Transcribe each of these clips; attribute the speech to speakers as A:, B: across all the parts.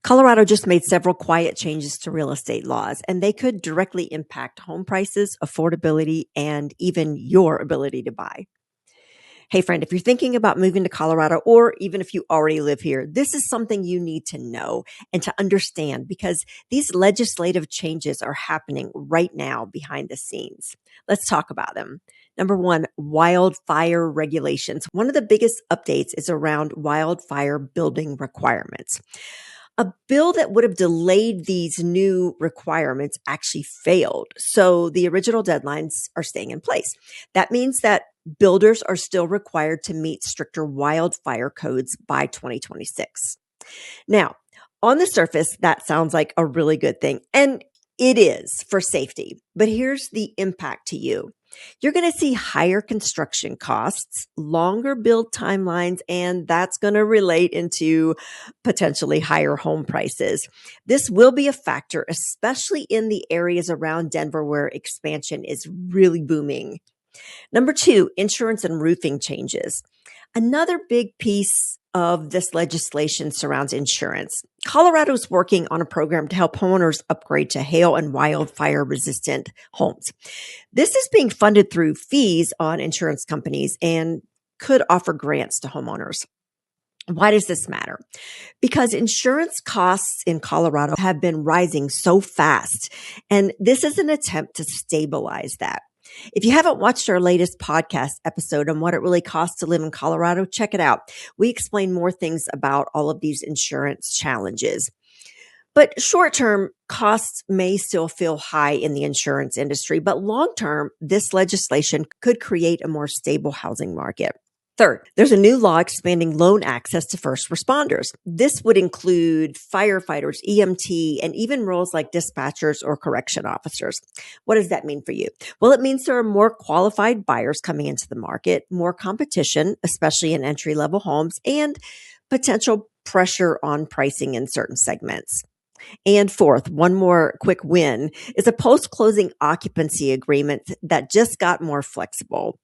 A: Colorado just made several quiet changes to real estate laws, and they could directly impact home prices, affordability, and even your ability to buy. Hey, friend, if you're thinking about moving to Colorado, or even if you already live here, this is something you need to know and to understand because these legislative changes are happening right now behind the scenes. Let's talk about them. Number one, wildfire regulations. One of the biggest updates is around wildfire building requirements. A bill that would have delayed these new requirements actually failed. So the original deadlines are staying in place. That means that builders are still required to meet stricter wildfire codes by 2026. Now, on the surface, that sounds like a really good thing. And it is for safety. But here's the impact to you. You're going to see higher construction costs, longer build timelines, and that's going to relate into potentially higher home prices. This will be a factor, especially in the areas around Denver where expansion is really booming. Number two, insurance and roofing changes. Another big piece of this legislation surrounds insurance. Colorado's working on a program to help homeowners upgrade to hail and wildfire resistant homes. This is being funded through fees on insurance companies and could offer grants to homeowners. Why does this matter? Because insurance costs in Colorado have been rising so fast, and this is an attempt to stabilize that. If you haven't watched our latest podcast episode on what it really costs to live in Colorado, check it out. We explain more things about all of these insurance challenges. But short-term costs may still feel high in the insurance industry, but long-term, this legislation could create a more stable housing market. Third, there's a new law expanding loan access to first responders. This would include firefighters, EMT, and even roles like dispatchers or correction officers. What does that mean for you? Well, it means there are more qualified buyers coming into the market, more competition, especially in entry-level homes, and potential pressure on pricing in certain segments. And fourth, one more quick win is a post-closing occupancy agreement that just got more flexible.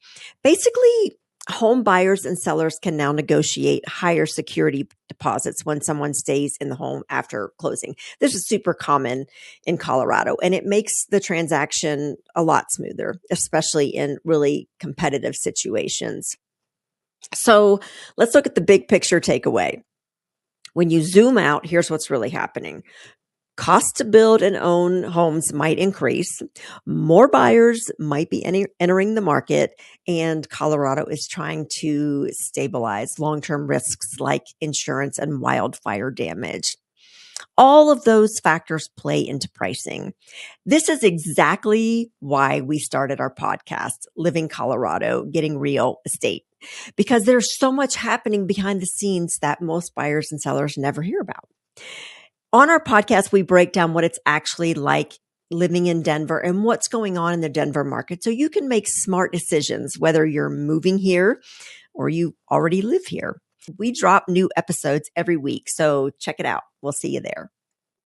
A: Basically, home buyers and sellers can now negotiate higher security deposits when someone stays in the home after closing. This is super common in Colorado, and it makes the transaction a lot smoother, especially in really competitive situations. So let's look at the big picture takeaway. When you zoom out, here's what's really happening. Costs to build and own homes might increase. More buyers might be entering the market, and Colorado is trying to stabilize long-term risks like insurance and wildfire damage. All of those factors play into pricing. This is exactly why we started our podcast, Living Colorado, Getting Real Estate, because there's so much happening behind the scenes that most buyers and sellers never hear about. On our podcast, we break down what it's actually like living in Denver and what's going on in the Denver market so you can make smart decisions, whether you're moving here or you already live here. We drop new episodes every week, so check it out. We'll see you there.